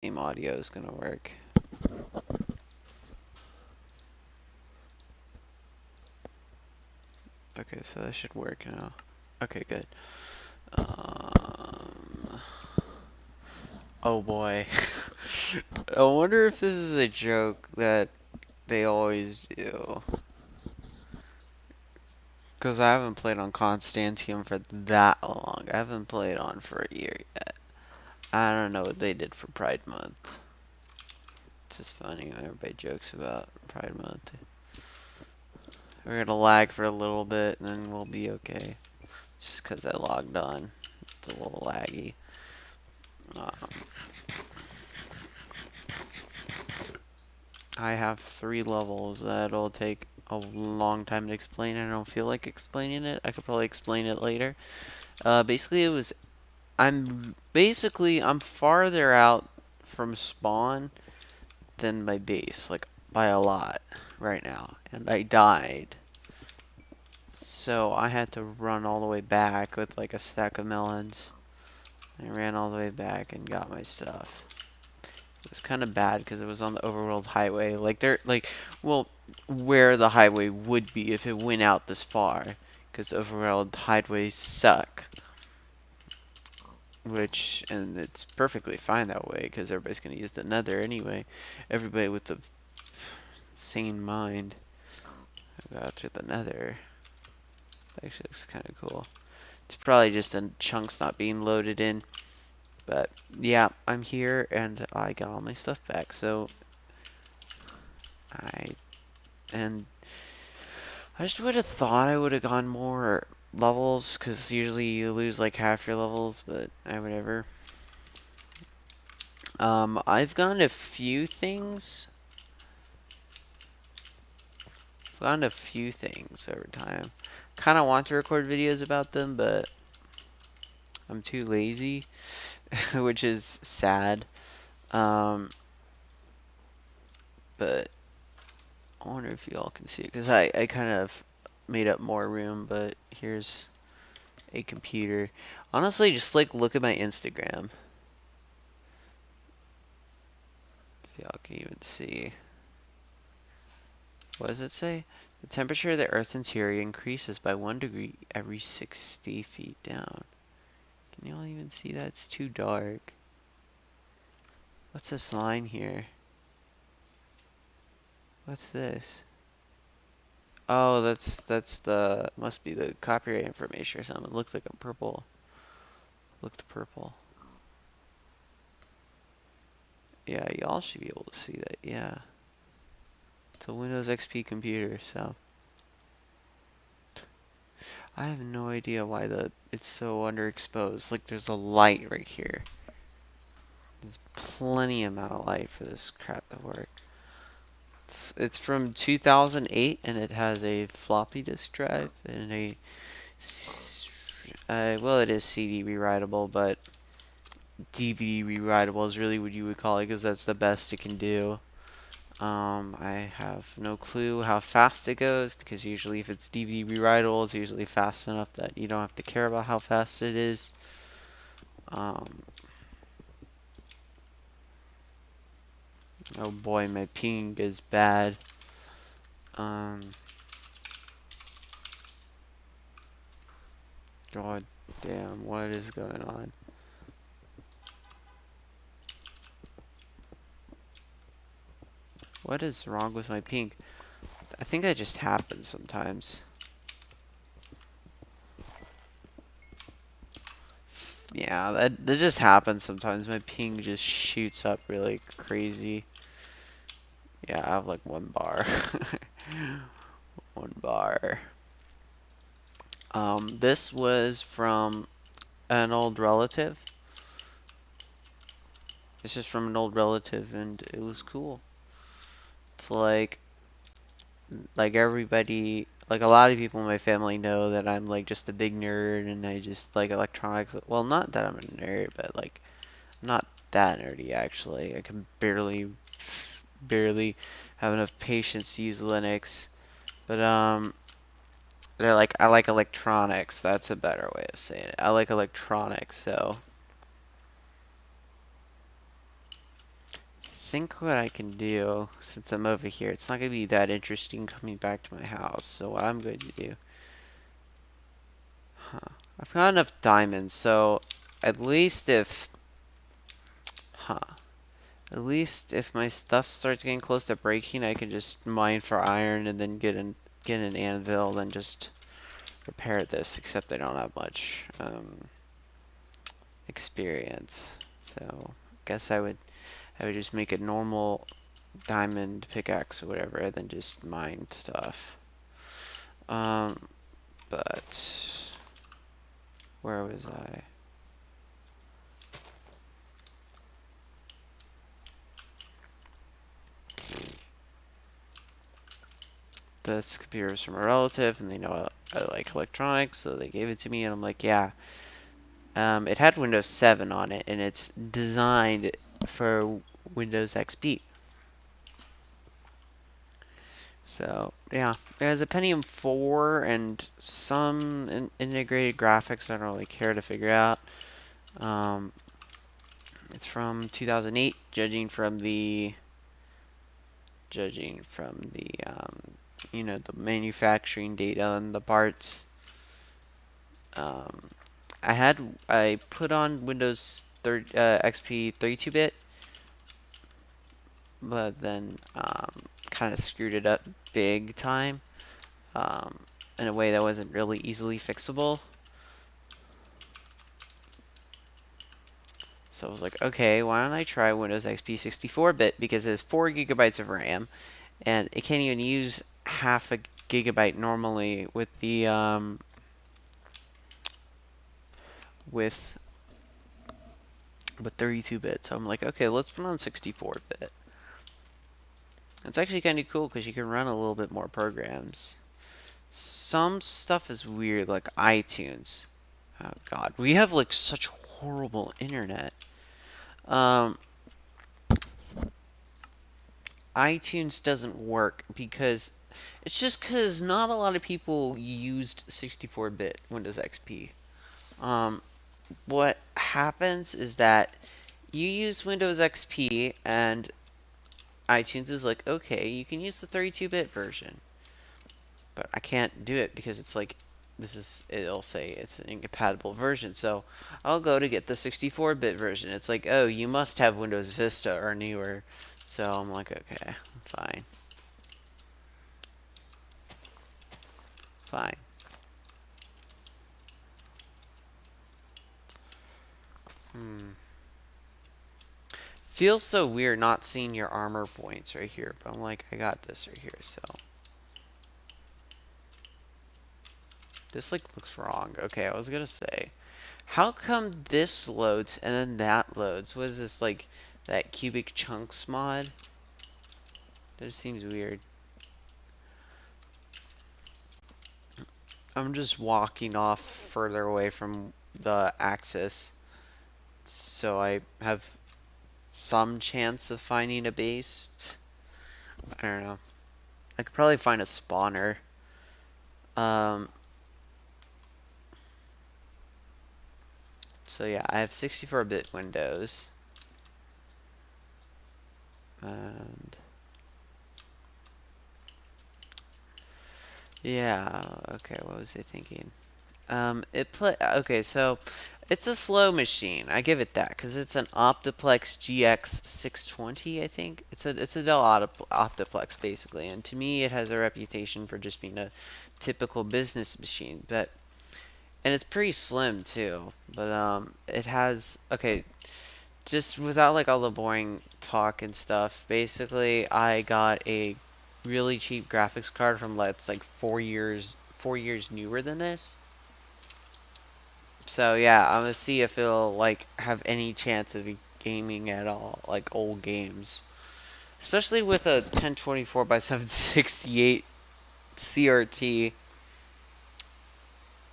Same audio is gonna work. Okay, so that should work now. Okay, good. Oh boy. I wonder if this is a joke that they always do. Because I haven't played on Constantium for that long. I haven't played on for a year yet. I don't know what they did for Pride Month. It's just funny when everybody jokes about Pride Month. We're gonna lag for a little bit and then we'll be okay. Just because I logged on. It's a little laggy. Um, I have 3 levels that'll take a long time to explain. I don't feel like explaining it. I could probably explain it later. Basically, I'm farther out from spawn than my base, like by a lot right now, and I died. So I had to run all the way back with like a stack of melons. I ran all the way back and got my stuff. It was kind of bad because it was on the overworld highway. Well, where the highway would be if it went out this far. Because overworld highways suck. And it's perfectly fine that way because everybody's going to use the nether anyway. Everybody with the sane mind got to the nether. That actually looks kind of cool. It's probably just the chunks not being loaded in. But yeah, I'm here and I got all my stuff back. So I and I just would have thought I would have gone more levels because usually you lose like half your levels, but whatever. I've gone a few things. I've gone a few things over time. Kind of want to record videos about them, but I'm too lazy, which is sad. But I wonder if you all can see it because I kind of made up more room, but here's a computer. Honestly, just like look at my Instagram. If y'all can even see. What does it say? The temperature of the Earth's interior increases by 1 degree every 60 feet down. Can y'all even see that? It's too dark. What's this line here? What's this? Oh, that's the must be the copyright information or something. It looks like a purple. Looked purple. Yeah, y'all should be able to see that. Yeah. It's a Windows XP computer, so I have no idea why it's so underexposed. Like there's a light right here. There's plenty amount of light for this crap to work. It's from 2008 and it has a floppy disk drive and well, it is CD rewritable, but DVD rewritable is really what you would call it because that's the best it can do. I have no clue how fast it goes because usually if it's DVD rewritable, it's usually fast enough that you don't have to care about how fast it is. Oh boy, my ping is bad. God damn, what is going on? What is wrong with my ping? I think that just happens sometimes. Yeah, that just happens sometimes. My ping just shoots up really crazy. Yeah, I have like 1 bar. 1 bar. This was from an old relative. This is from an old relative, and it was cool. It's like everybody, like a lot of people in my family know that I'm like just a big nerd, and I just like electronics. Well, not that I'm a nerd, but like I'm not that nerdy actually. I can barely have enough patience to use Linux, but they're like I like electronics. That's a better way of saying it. I like electronics, so think what I can do, since I'm over here, it's not going to be that interesting coming back to my house. So what I'm going to do, I've got enough diamonds, so at least if, at least if my stuff starts getting close to breaking, I can just mine for iron and then get an anvil and just repair this. Except I don't have much experience, so I guess I would just make a normal diamond pickaxe or whatever, and then just mine stuff. But where was I? This computer is from a relative, and they know I like electronics, so they gave it to me, and I'm like, yeah. It had Windows 7 on it, and it's designed for Windows XP. So, yeah. It has a Pentium 4 and some integrated graphics I don't really care to figure out. It's from 2008, judging from the you know, the manufacturing data and the parts. I put on Windows XP 32-bit, but then kind of screwed it up big time in a way that wasn't really easily fixable. So I was like, okay, why don't I try Windows XP 64-bit, because it has 4 gigabytes of RAM, and it can't even use half a gigabyte normally with the with 32-bit. So I'm like, okay, let's put on 64-bit. It's actually kind of cool because you can run a little bit more programs. Some stuff is weird, like iTunes. Oh God, we have like such horrible internet. iTunes doesn't work because it's just because not a lot of people used 64-bit Windows XP. What happens is that you use Windows XP and iTunes is like, okay, you can use the 32-bit version. But I can't do it because it's like, it'll say it's an incompatible version. So I'll go to get the 64-bit version. It's like, oh, you must have Windows Vista or newer. So I'm like, okay, fine. Fine. Feels so weird not seeing your armor points right here, but I'm like, I got this right here, so. This like looks wrong. Okay, I was gonna say, how come this loads and then that loads? What is this, like that cubic chunks mod? That just seems weird. I'm just walking off further away from the axis, so I have some chance of finding a base. I don't know. I could probably find a spawner. So yeah, I have 64-bit Windows. And yeah, okay, what was I thinking? Okay, so it's a slow machine. I give it that because it's an Optiplex GX 620, I think. It's a Dell Optiplex basically, and to me it has a reputation for just being a typical business machine, and it's pretty slim too. But it has, okay, just without like all the boring talk and stuff. Basically, I got a really cheap graphics card from that's like 4 years newer than this. So yeah, I'm gonna see if it'll like have any chance of gaming at all, like old games. Especially with a 1024 by 768 CRT,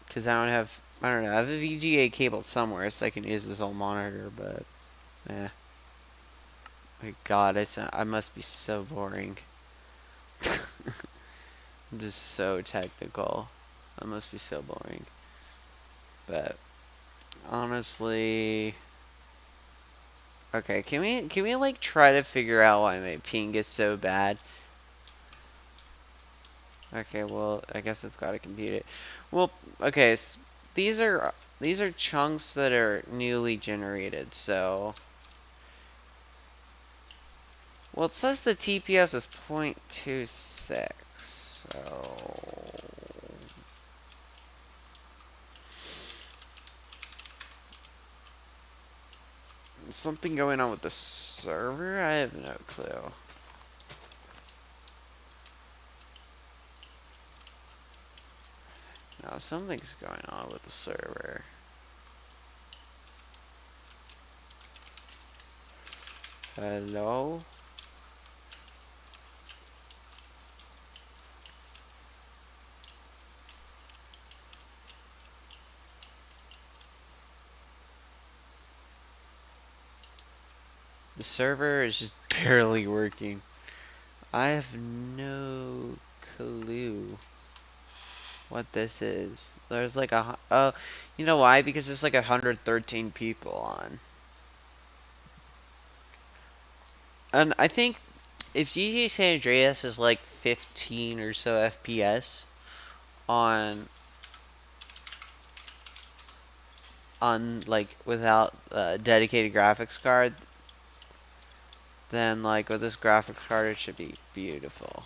because I don't know, I have a VGA cable somewhere so I can use this old monitor, but eh. My God, I must be so boring. I'm just so technical. I must be so boring. But honestly, Okay, can we like try to figure out why my ping is so bad? Okay, well, I guess it's gotta compute it. Well, okay, these are chunks that are newly generated, so well, it says the TPS is 0.26, so something going on with the server? I have no clue. No, something's going on with the server. Hello? The server is just barely working. I have no clue what this is. There's like oh, you know why? Because there's like 113 people on. And I think if GTA San Andreas is like 15 or so FPS on like without a dedicated graphics card, then like with this graphics card it should be beautiful.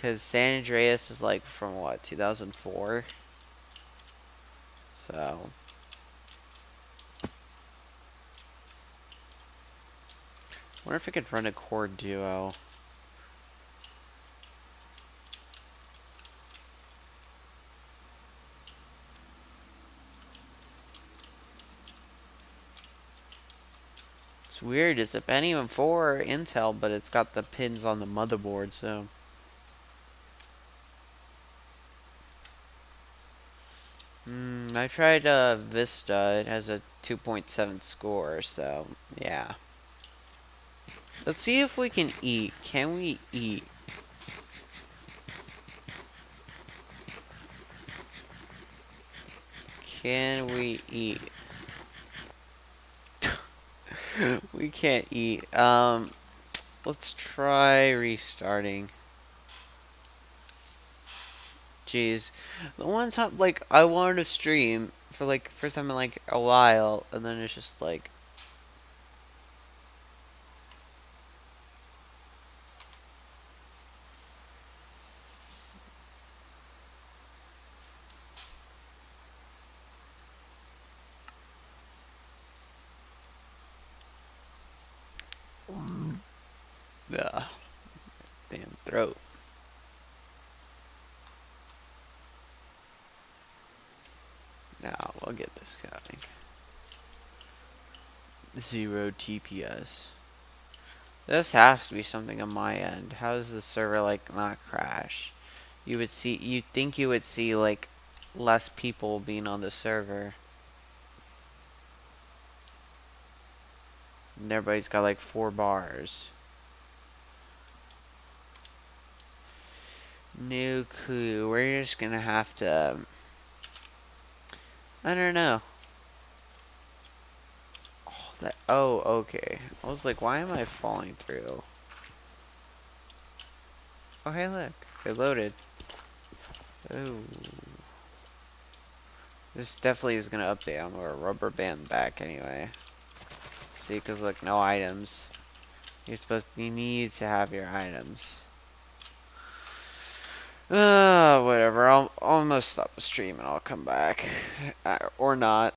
Cause San Andreas is like from what, 2004? So I wonder if I could run a Core Duo. It's weird, it's a Pentium 4 Intel, but it's got the pins on the motherboard, so. I tried Vista, it has a 2.7 score, so yeah. Let's see if we can eat. Can we eat? Can we eat? We can't eat. Let's try restarting. Jeez. The one time, like, I wanted to stream for, like, first time in, like, a while, and then it's just, like... Ugh. Damn throat. Now, we'll get this going. 0 TPS. This has to be something on my end. How does the server, like, not crash? You'd think you would see, like, less people being on the server. And everybody's got, like, 4 bars. No clue. We're just gonna have to... I don't know. Oh, okay. I was like, why am I falling through? Oh, hey, look. It loaded. Oh. This definitely is gonna update. I'm gonna rubber band back anyway. See, because look, no items. You need to have your items. Whatever. I'll almost stop the stream and I'll come back. Or not.